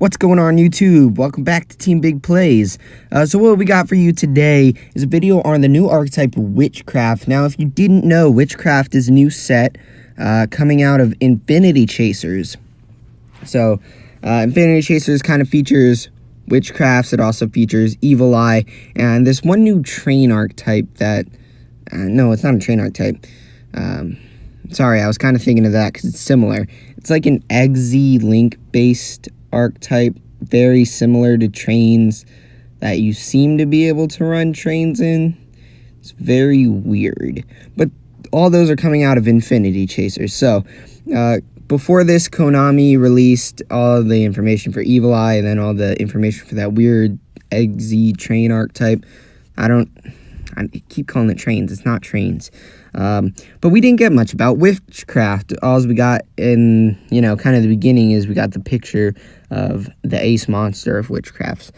What's going on YouTube? Welcome back to Team Big Plays. So what we got for you today is a video on the new archetype Witchcraft. Now, if you didn't know, Witchcraft is a new set coming out of Infinity Chasers. So Infinity Chasers kind of features Witchcrafts. It also features Evil Eye and this one new train archetype that no, it's not a train archetype. Sorry, I was kind of thinking of that because it's similar. It's like an Eggsy Link based archetype, very similar to trains that you seem to be able to run trains in. It's very weird, but all those are coming out of Infinity Chasers. So before this, Konami released all the information for Evil Eye and then all the information for that weird Eggsy train archetype. I keep calling it trains. It's not trains. But we didn't get much about Witchcraft. All we got in, kind of the beginning is we got the picture of the ace monster of Witchcrafts.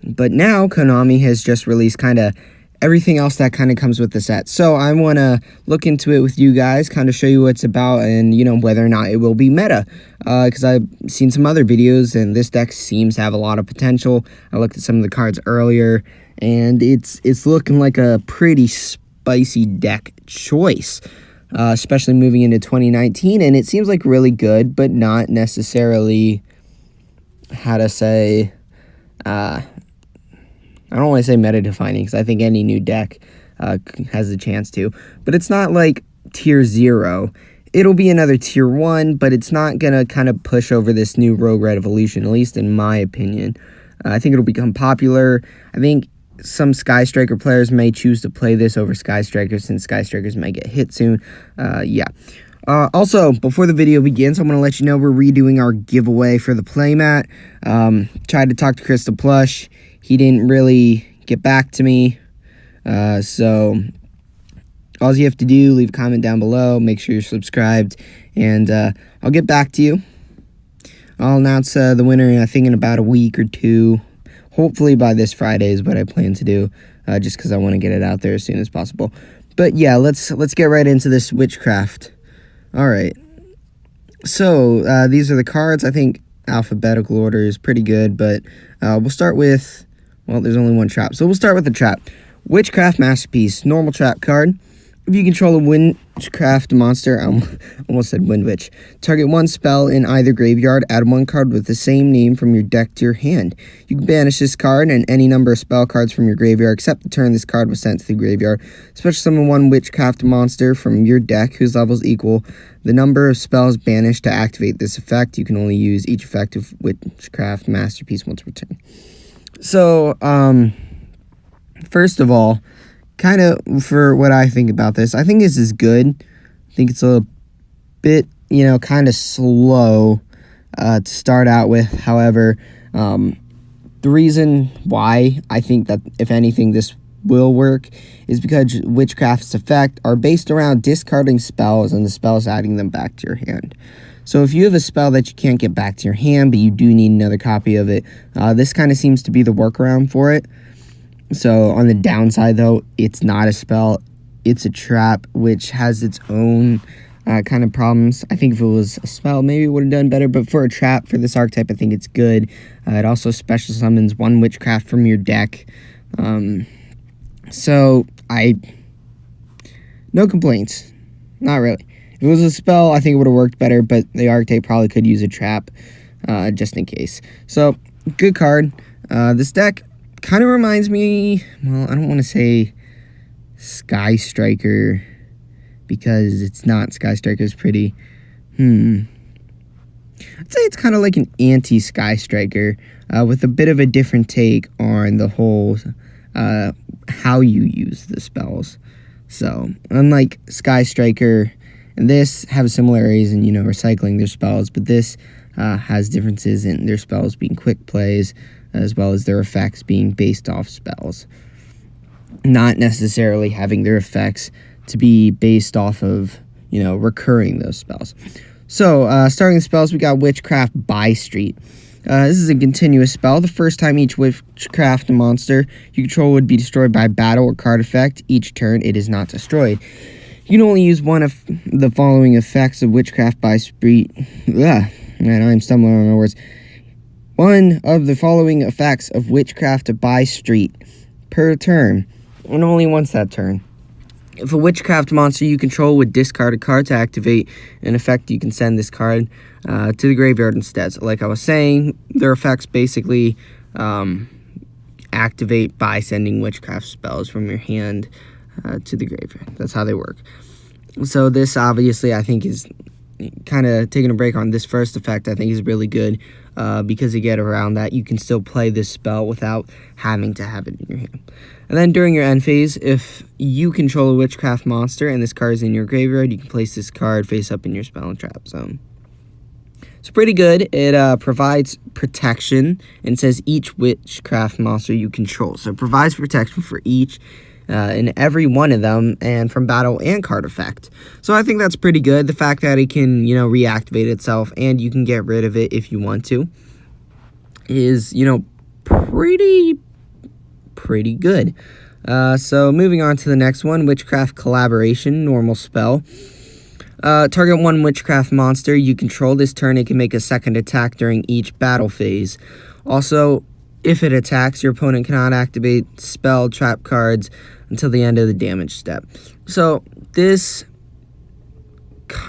But now Konami has just released kind of everything else that kind of comes with the set. So I want to look into it with you guys, kind of show you what it's about and, whether or not it will be meta. Because I've seen some other videos and this deck seems to have a lot of potential. I looked at some of the cards earlier and it's looking like a pretty spicy deck choice, especially moving into 2019, and it seems like really good, but not necessarily, how to say, I don't want to say meta defining, because I think any new deck has a chance to, but it's not like tier 0. It'll be another tier 1, but it's not gonna kind of push over this new Rogue Red Evolution, at least in my opinion. I think it'll become popular. I think some Sky Striker players may choose to play this over Sky Strikers since Sky Strikers might get hit soon. Also, before the video begins, I'm going to let you know we're redoing our giveaway for the playmat. Tried to talk to Crystal Plush. He didn't really get back to me. So all you have to do, leave a comment down below. Make sure you're subscribed. And I'll get back to you. I'll announce the winner, I think, in about a week or two. Hopefully by this Friday is what I plan to do, just because I want to get it out there as soon as possible. But yeah, let's get right into this Witchcraft. All right. So these are the cards. I think alphabetical order is pretty good, but we'll start with, well, there's only one trap. So we'll start with the trap. Witchcraft Masterpiece, normal trap card. If you control a Witchcraft monster, I almost said Wind Witch. Target one spell in either graveyard, add one card with the same name from your deck to your hand. You can banish this card and any number of spell cards from your graveyard except the turn this card was sent to the graveyard. Special summon one Witchcraft monster from your deck whose levels equal the number of spells banished to activate this effect. You can only use each effect of Witchcraft Masterpiece once per turn. So, first of all, kind of for what I think about this, I think this is good. I think it's a bit, kind of slow to start out with. However, the reason why I think that, if anything, this will work is because Witchcraft's effect are based around discarding spells and the spells adding them back to your hand. So if you have a spell that you can't get back to your hand, but you do need another copy of it, this kind of seems to be the workaround for it. So on the downside, though, it's not a spell, it's a trap, which has its own kind of problems. I think if it was a spell, maybe it would have done better, but for a trap, for this archetype, I think it's good. It also special summons one Witchcraft from your deck. So, no complaints. Not really. If it was a spell, I think it would have worked better, but the archetype probably could use a trap, just in case. So, good card. This deck kind of reminds me, well, I don't want to say Sky Striker because it's not. Sky Striker is pretty, I'd say it's kind of like an anti-Sky Striker with a bit of a different take on the whole how you use the spells. So, unlike Sky Striker and this have similarities in, recycling their spells, but this has differences in their spells being quick plays, as well as their effects being based off spells. Not necessarily having their effects to be based off of, recurring those spells. So, starting the spells, we got Witchcraft Buy Street. This is a continuous spell. The first time each Witchcraft monster you control would be destroyed by battle or card effect, each turn it is not destroyed. You can only use one of the following effects of Witchcraft Buy Street. And I'm stumbling on my words. One of the following effects of Witchcraft by Street per turn, and only once that turn. If a Witchcraft monster you control would discard a card to activate an effect, you can send this card to the graveyard instead. So like I was saying, their effects basically activate by sending Witchcraft spells from your hand to the graveyard. That's how they work. So this obviously I think is kind of taking a break on this first effect. I think is really good because to get around that, you can still play this spell without having to have it in your hand. And then during your end phase, if you control a Witchcraft monster and this card is in your graveyard, you can place this card face up in your spell and trap zone. It's pretty good. It provides protection and says each Witchcraft monster you control. So it provides protection for each and every one of them, and from battle and card effect. So I think that's pretty good. The fact that it can, reactivate itself and you can get rid of it if you want to is, pretty good. So moving on to the next one, Witchcraft Collaboration, normal spell. Target one Witchcraft monster you control this turn. It can make a second attack during each battle phase. Also, if it attacks, your opponent cannot activate spell trap cards until the end of the damage step. So this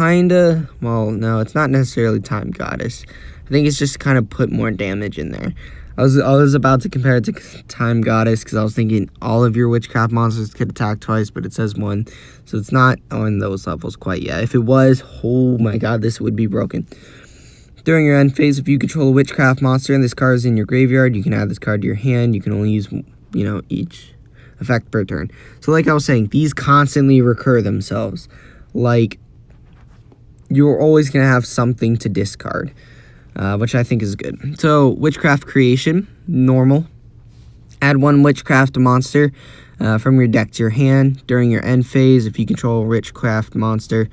no, it's not necessarily Time Goddess. I think it's just kind of put more damage in there. I was about to compare it to Time Goddess because I was thinking all of your Witchcraft monsters could attack twice, but it says one. So it's not on those levels quite yet. If it was, oh my god, this would be broken. During your end phase, if you control a Witchcraft monster and this card is in your graveyard, you can add this card to your hand. You can only use, each effect per turn. So like I was saying, these constantly recur themselves. Like, you're always going to have something to discard, which I think is good. So, Witchcraft Creation, normal. Add one Witchcraft monster from your deck to your hand. During your end phase, if you control a Witchcraft monster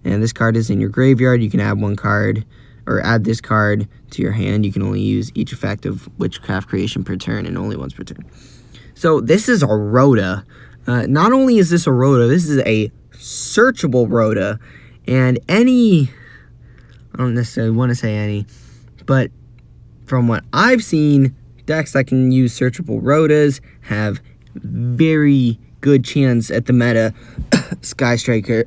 and this card is in your graveyard, you can add one card or add this card to your hand. You can only use each effect of Witchcraft Creation per turn and only once per turn. So this is a Rhoda. Not only is this a Rhoda, this is a searchable Rhoda. And I don't necessarily want to say any, but from what I've seen, decks that can use searchable Rhodas have very good chance at the meta Sky Striker,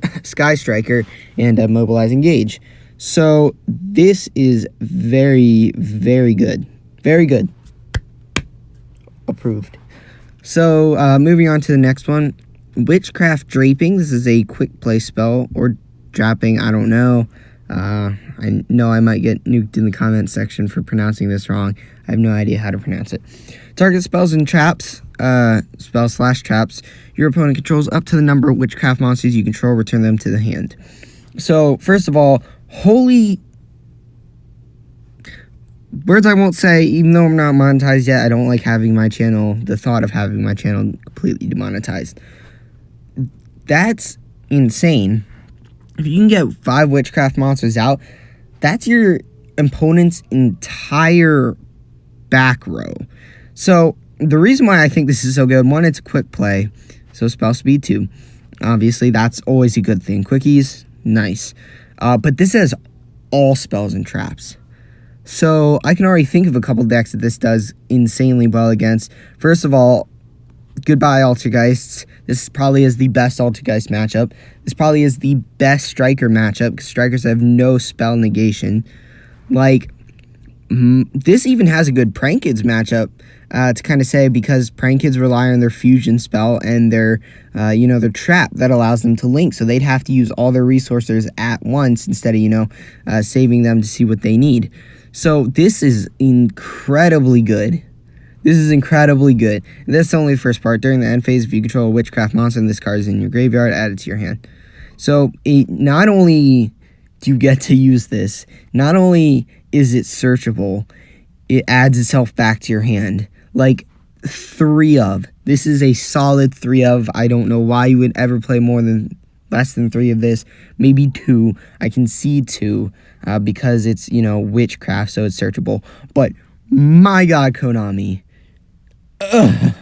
and Mobilize Engage. So this is very, very good. Very good. Approved. So moving on to the next one. Witchcraft Draping. This is a quick play spell, or draping, I don't know. I know I might get nuked in the comments section for pronouncing this wrong. I have no idea how to pronounce it. Target spells and traps, spells/traps. Your opponent controls up to the number of Witchcraft monsters you control. Return them to the hand. So, first of all, holy words I won't say, even though I'm not monetized yet. I don't like having my channel, the thought of having my channel completely demonetized. That's insane. If you can get 5 Witchcraft monsters out, that's your opponent's entire back row. So, the reason why I think this is so good, one, it's a quick play, so spell speed 2. Obviously, that's always a good thing. Quickies, nice. But this has all spells and traps. So, I can already think of a couple decks that this does insanely well against. First of all, goodbye Altergeists. This probably is the best Altergeist matchup. This probably is the best Striker matchup, because Strikers have no spell negation. Like, this even has a good Prank Kids matchup, to kind of say, because Prank Kids rely on their fusion spell and their, their trap that allows them to link. So they'd have to use all their resources at once instead of, saving them to see what they need. So this is incredibly good. This is incredibly good. And that's only the first part. During the end phase, if you control a Witchcraft monster and this card is in your graveyard, add it to your hand. So not only do you get to use this, not only is it searchable, it adds itself back to your hand. Like 3 of. This is a solid 3 of. I don't know why you would ever play less than 3 of this. Maybe 2. I can see 2 because it's, Witchcraft, so it's searchable. But my god, Konami. Ugh.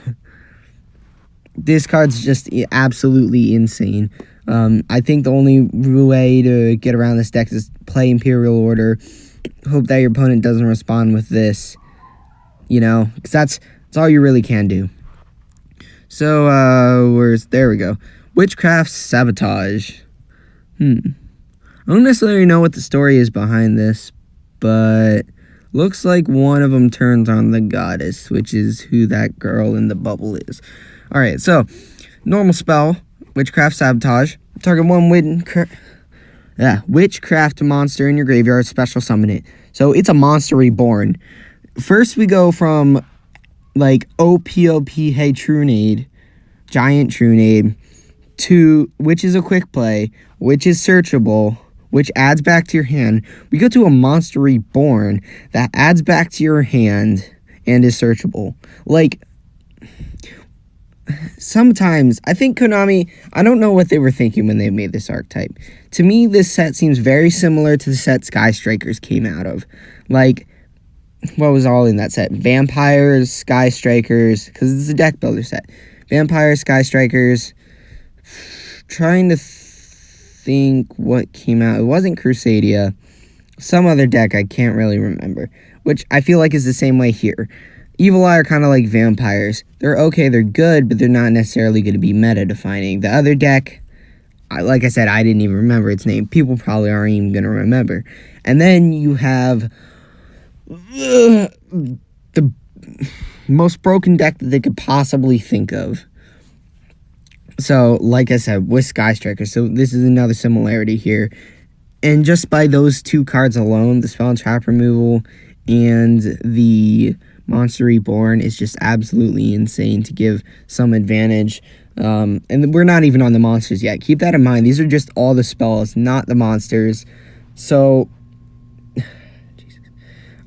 This card's just absolutely insane. I think the only way to get around this deck is play Imperial Order. Hope that your opponent doesn't respond with this. you know, because that's all you really can do. So, there we go. Witchcraft Sabotage. I don't necessarily know what the story is behind this, but looks like one of them turns on the goddess, which is who that girl in the bubble is. Alright, so, normal spell, Witchcraft Sabotage. Target one witchcraft monster in your graveyard, special summon it. So, it's a monster reborn. First, we go from, like, OPOP, hey, Trunade, Giant Trunade, to, which is a quick play, which is searchable, which adds back to your hand. We go to a monster reborn that adds back to your hand and is searchable. Like, sometimes, I think Konami, I don't know what they were thinking when they made this archetype. To me, this set seems very similar to the set Sky Strikers came out of. Like, what was all in that set? Vampires, Sky Strikers, because it's a deck builder set. Vampires, Sky Strikers. Trying to think what came out. It wasn't Crusadia. Some other deck I can't really remember, which I feel like is the same way here. Evil Eye are kind of like vampires. They're okay, they're good, but they're not necessarily going to be meta-defining. The other deck, like I said, I didn't even remember its name. People probably aren't even going to remember. And then you have the most broken deck that they could possibly think of. So, like I said, with Sky Striker, so this is another similarity here. And just by those two cards alone, the spell and trap removal and the Monster Reborn is just absolutely insane to give some advantage. And we're not even on the monsters yet. Keep that in mind. These are just all the spells, not the monsters. So,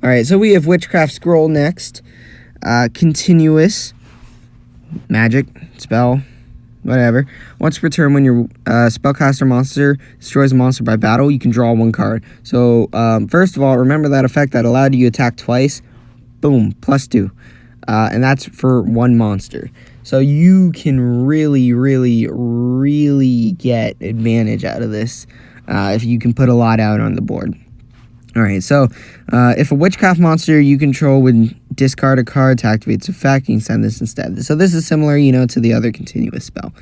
alright, so we have Witchcraft Scroll next. Continuous. Magic. Spell. Whatever. Once per turn, when your spellcaster monster destroys a monster by battle, you can draw one card. So, first of all, remember that effect that allowed you to attack twice. Boom, +2. And that's for one monster. So you can really, really, really get advantage out of this if you can put a lot out on the board. Alright, so if a Witchcraft monster you control would discard a card to activate its effect, you can send this instead. So this is similar, you know, to the other continuous spell.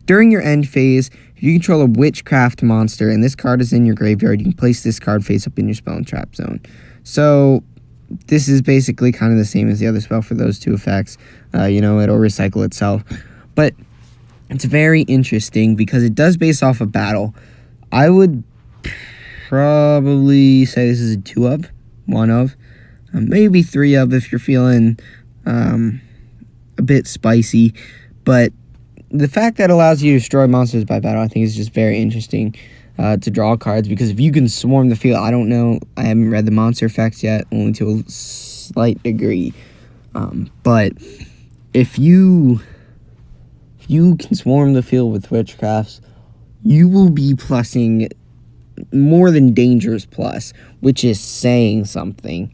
During your end phase, if you control a Witchcraft monster and this card is in your graveyard, you can place this card face up in your spell and trap zone. So this is basically kind of the same as the other spell for those two effects. You know, it'll recycle itself. But it's very interesting because it does base off of battle. I would probably say this is a 2-of, 1-of, maybe 3-of if you're feeling a bit spicy. But the fact that it allows you to destroy monsters by battle, I think is just very interesting to draw cards, because if you can swarm the field, I don't know, I haven't read the monster effects yet, only to a slight degree, but if you can swarm the field with Witchcrafts, you will be plussing more than Dangerous plus, which is saying something.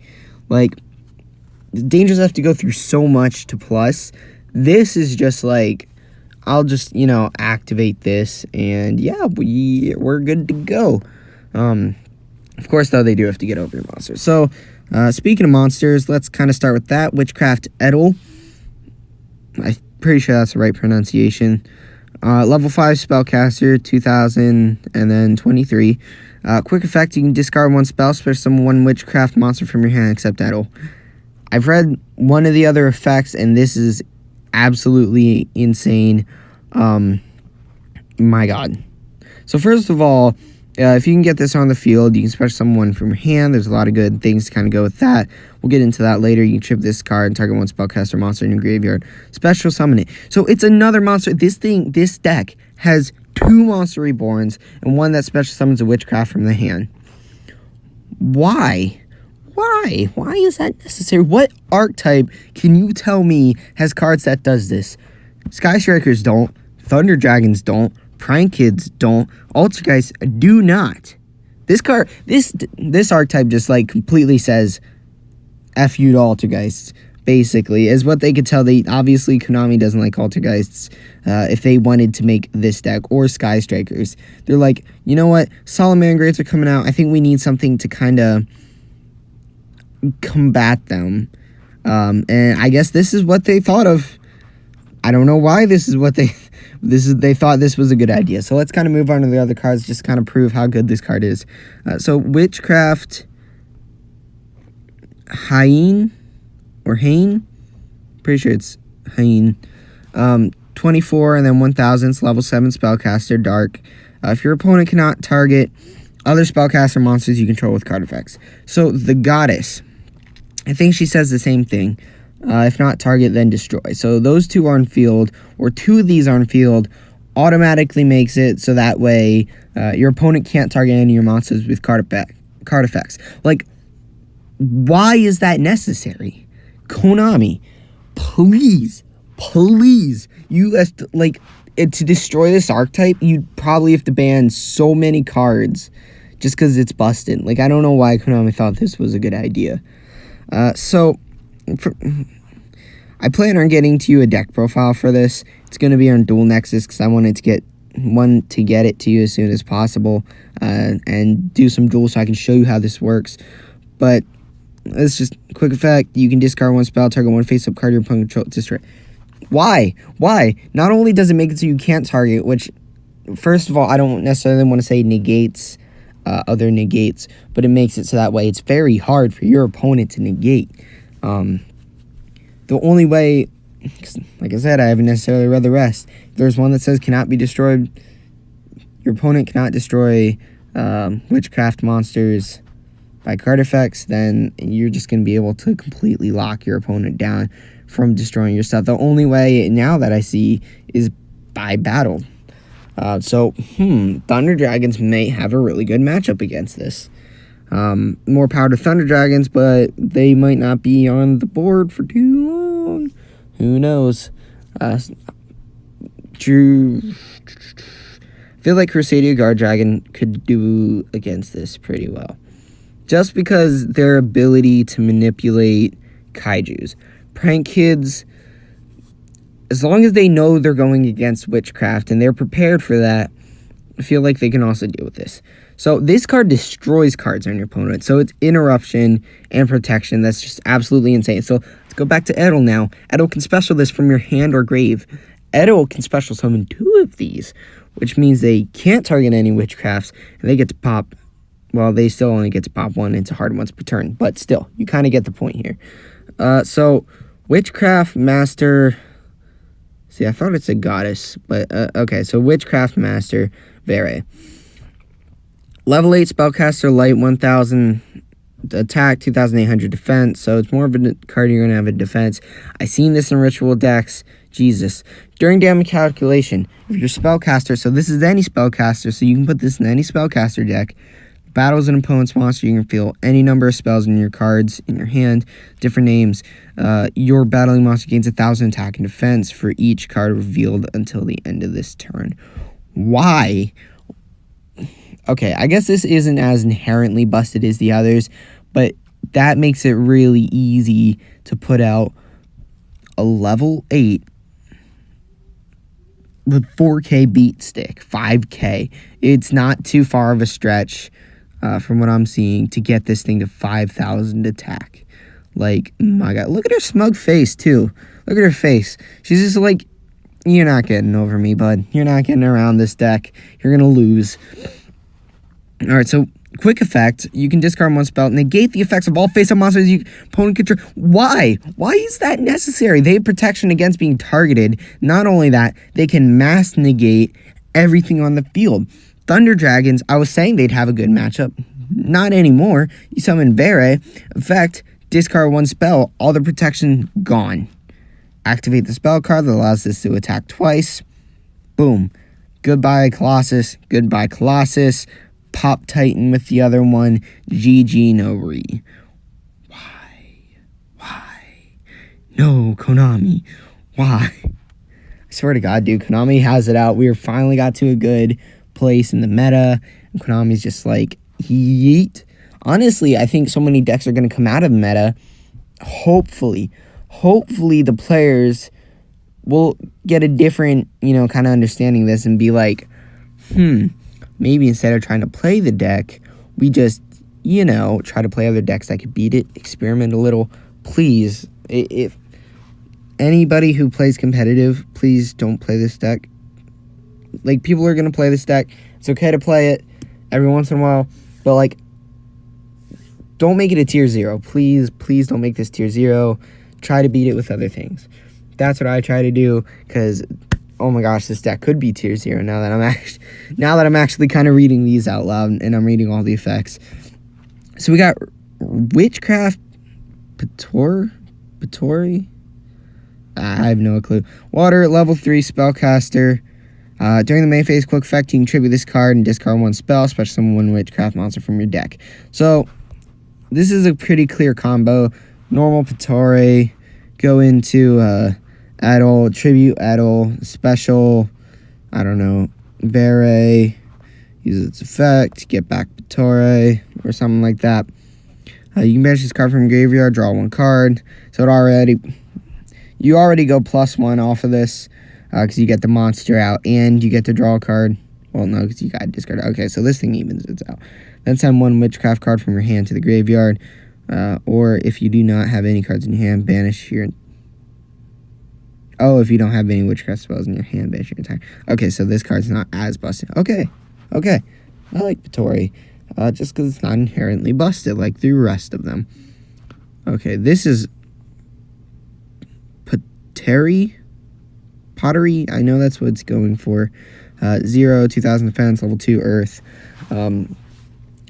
Like, Dangerous have to go through so much to plus. This is just like, I'll just, you know, activate this, and yeah, we're good to go. Of course, though, they do have to get over your monsters. So, speaking of monsters, let's kind of start with that. Witchcraft Edel. I'm pretty sure that's the right pronunciation. Level 5 spellcaster, 2000, and then 23. Quick effect, you can discard one spell, special summon one Witchcraft monster from your hand except Edel. I've read one of the other effects, and this is absolutely insane. My god. So first of all, if you can get this on the field, you can special summon one from your hand. There's a lot of good things to kind of go with that. We'll get into that later. You can trip this card and target one spellcaster monster in your graveyard. Special summon it. So it's another monster. This deck has 2 monster reborns and one that special summons a Witchcraft from the hand. Why? Why is that necessary? What archetype can you tell me has cards that does this? Sky Strikers don't. Thunder Dragons don't. Prank Kids don't. Altergeists do not. This card, this archetype just like completely says F you to Altergeists, basically, is what they could tell. They obviously, Konami doesn't like Altergeists. If they wanted to make this deck, or Sky Strikers, they're like, you know what, Salamangreats are coming out. I think we need something to kind of combat them. And I guess this is what they thought of. I don't know why this is what they thought this was a good idea. So let's kind of move on to the other cards, just kind of prove how good this card is. So Witchcraft Hain or Hain, pretty sure it's Hain. 24 and then 1000. It's level 7 spellcaster, dark. If your opponent cannot target other spellcaster monsters you control with card effects. So the goddess, I think she says the same thing. If not target, then destroy. So those two on field, or two of these on field, automatically makes it so that way your opponent can't target any of your monsters with card effects. Like, why is that necessary? Konami, please, to destroy this archetype, you'd probably have to ban so many cards just because it's busted. Like, I don't know why Konami thought this was a good idea. I plan on getting to you a deck profile for this. It's going to be on Dual Nexus because I wanted to get it to you as soon as possible and do some duels so I can show you how this works. But it's just quick effect. You can discard one spell, target one face-up card your opponent controls, destroy. Why? Not only does it make it so you can't target, which, first of all, I don't necessarily want to say negates other negates, but it makes it so that way it's very hard for your opponent to negate. The only way, like I said, I haven't necessarily read the rest. If there's one that says cannot be destroyed, your opponent cannot destroy witchcraft monsters by card effects, then you're just going to be able to completely lock your opponent down from destroying your stuff. The only way now that I see is by battle. Thunder Dragons may have a really good matchup against this. More power to Thunder Dragons, but they might not be on the board for too long. Who knows? Feel like Crusadia Guard Dragon could do against this pretty well. Just because their ability to manipulate kaijus. Prank Kids, as long as they know they're going against Witchcraft and they're prepared for that, I feel like they can also deal with this. So this card destroys cards on your opponent. So it's interruption and protection. That's just absolutely insane. So let's go back to Edel now. Edel can special this from your hand or grave. Edel can special summon 2 of these, which means they can't target any Witchcrafts, and they get to pop, well, they still only get to pop 1 into hard once per turn, but still, you kind of get the point here. So Witchcraft Master, see, I thought it's a goddess, but okay, so Witchcraft Master Vere. Level 8 Spellcaster, Light, 1000 attack, 2800 defense, so it's more of a card you're going to have a defense. I've seen this in ritual decks. Jesus. During damage calculation, if you're Spellcaster, so this is any Spellcaster, so you can put this in any Spellcaster deck. Battles an opponent's monster, you can feel any number of spells in your cards in your hand, different names. Your battling monster gains 1000 attack and defense for each card revealed until the end of this turn. Why? Okay, I guess this isn't as inherently busted as the others, but that makes it really easy to put out a level 8 with 4K beat stick, 5K. It's not too far of a stretch from what I'm seeing to get this thing to 5,000 attack. Like, my God, look at her smug face too. Look at her face. She's just like, you're not getting over me, bud. You're not getting around this deck. You're gonna lose. Alright, so quick effect. You can discard one spell, negate the effects of all face-up monsters you opponent control. Why? Why is that necessary? They have protection against being targeted. Not only that, they can mass negate everything on the field. Thunder Dragons, I was saying they'd have a good matchup. Not anymore. You summon Vere. Effect, discard one spell, all the protection gone. Activate the spell card that allows this to attack twice. Boom. Goodbye, Colossus. Goodbye, Colossus. Pop Titan with the other one. GG no re. Why? No, Konami. Why? I swear to God, dude, Konami has it out. We finally got to a good place in the meta, and Konami's just like, yeet. Honestly, I think so many decks are going to come out of the meta. Hopefully the players will get a different, kind of understanding of this and be like, maybe instead of trying to play the deck, we just, try to play other decks that could beat it, experiment a little. Please, If anybody who plays competitive, please don't play this deck. Like, people are going to play this deck. It's okay to play it every once in a while, but, like, don't make it a tier 0. Please don't make this tier 0. Try to beat it with other things. That's what I try to do, because, oh my gosh, this deck could be tier 0 now that I'm actually kind of reading these out loud, and I'm reading all the effects. So we got Witchcraft, Patori? I have no clue. Water, level 3 spellcaster. During the main phase, quick effect, you can tribute this card and discard 1 spell, special summon 1 Witchcraft monster from your deck. So, this is a pretty clear combo. Normal Patori, go into Adol, tribute Adol, special, I don't know, Beret, use its effect, get back Patori, or something like that. You can banish this card from your graveyard, draw 1 card. So you already go +1 off of this, because you get the monster out, and you get to draw a card. Well, no, because you got to discard it. Okay, so this thing evens it out. Then send 1 Witchcraft card from your hand to the graveyard, or if you do not have any cards in your hand, banish your... Oh, if you don't have any Witchcraft spells in your hand, banish your entire... Okay, so this card's not as busted. Okay. I like Patori, just because it's not inherently busted like the rest of them. Okay, this is... Pottery, I know that's what it's going for. 0, 2000 defense, level 2 earth.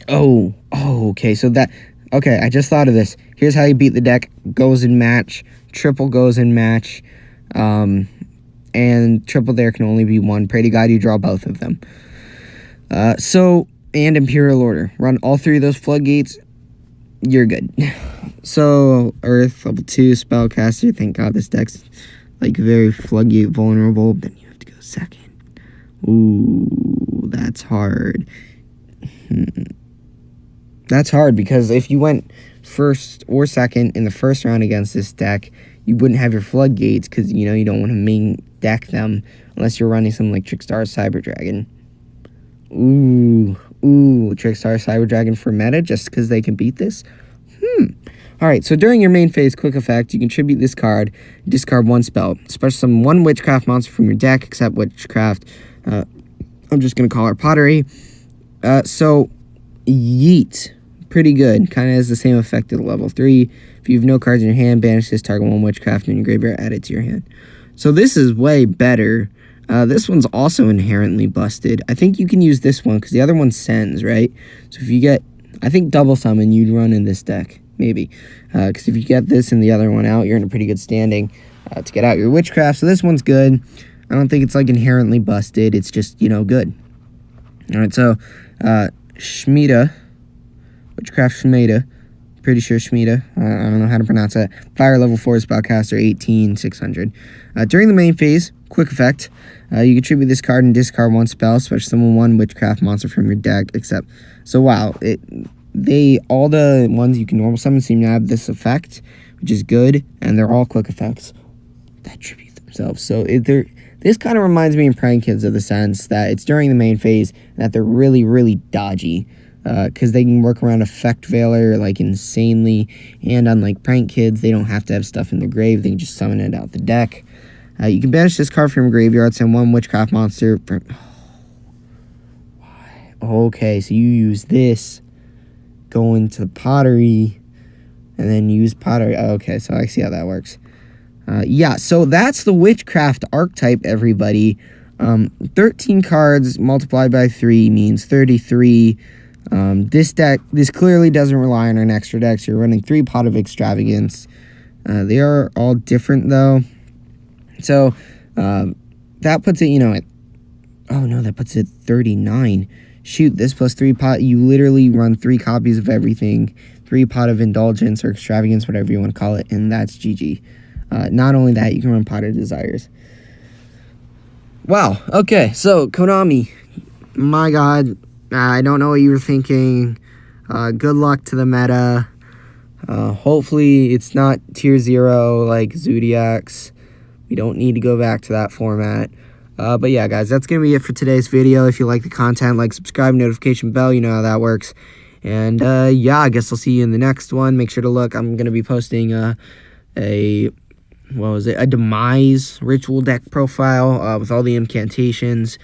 Okay, so that... Okay, I just thought of this. Here's how you beat the deck. Goes in match. Triple goes in match. And triple there can only be 1. Pray to God you draw both of them. And Imperial Order. Run all 3 of those floodgates. You're good. So, Earth, level 2, spellcaster. Thank God this deck's, like, very floodgate vulnerable. Then you have to go second. Ooh, that's hard. That's hard, because if you went first or second in the first round against this deck, you wouldn't have your floodgates, because, you know, you don't want to main deck them unless you're running something like Trickstar Cyber Dragon. Ooh, Trickstar Cyber Dragon for meta, just because they can beat this? Alright, so during your main phase quick effect, you can tribute this card, discard 1 spell. Special summon 1 Witchcraft monster from your deck, except Witchcraft. I'm just going to call her Pottery. So, Yeet. Pretty good. Kind of has the same effect at level 3. If you have no cards in your hand, banish this, target 1 Witchcraft in your graveyard, add it to your hand. So this is way better. This one's also inherently busted. I think you can use this one, because the other one sends, right? So if you get... I think double summon you'd run in this deck, maybe. Because if you get this and the other one out, you're in a pretty good standing to get out your Witchcraft. So this one's good. I don't think it's, like, inherently busted. It's just, you know, good. Alright, so, Shemitah. Witchcraft Shemitah. Pretty sure Shemitah. I don't know how to pronounce that. Fire level 4 spellcaster, 18,600. During the main phase, quick effect. You can tribute this card and discard 1 spell, special summon 1 Witchcraft monster from your deck, except... So, wow. All the ones you can normal summon seem to have this effect, which is good, and they're all quick effects that tribute themselves. So, this kind of reminds me of Prank Kids of the sense that it's during the main phase that they're really, really dodgy. Because they can work around Effect Veiler, like, insanely. And unlike Prank Kids, they don't have to have stuff in the grave. They can just summon it out the deck. You can banish this card from your graveyard, send 1 Witchcraft monster from... Why? Okay, so you use this, go into the Pottery, and then use Pottery. Okay, so I see how that works. Yeah, so that's the Witchcraft archetype, everybody. 13 cards multiplied by 3 means 33. This clearly doesn't rely on an extra deck, so you're running 3 Pot of Extravagance. They are all different, though. So, that puts it, you know, at... Oh, no, that puts it at 39. Shoot, this plus 3 Pot, you literally run 3 copies of everything. 3 Pot of Indulgence or Extravagance, whatever you want to call it, and that's GG. Not only that, you can run Pot of Desires. Wow, okay, so, Konami. My God... I don't know what you were thinking. Good luck to the meta. Hopefully it's not tier 0 like Zodiacs. We don't need to go back to that format. But yeah, guys, that's going to be it for today's video. If you like the content, like, subscribe, notification bell, you know how that works. And yeah, I guess I'll see you in the next one. Make sure to look. I'm going to be posting a demise ritual deck profile with all the incantations,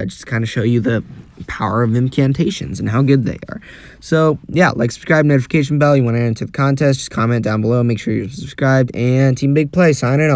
just to kind of show you the power of incantations and how good they are. So yeah, like, subscribe, notification bell. You want to enter the contest, just comment down below, make sure you're subscribed, and Team Big Play signing off.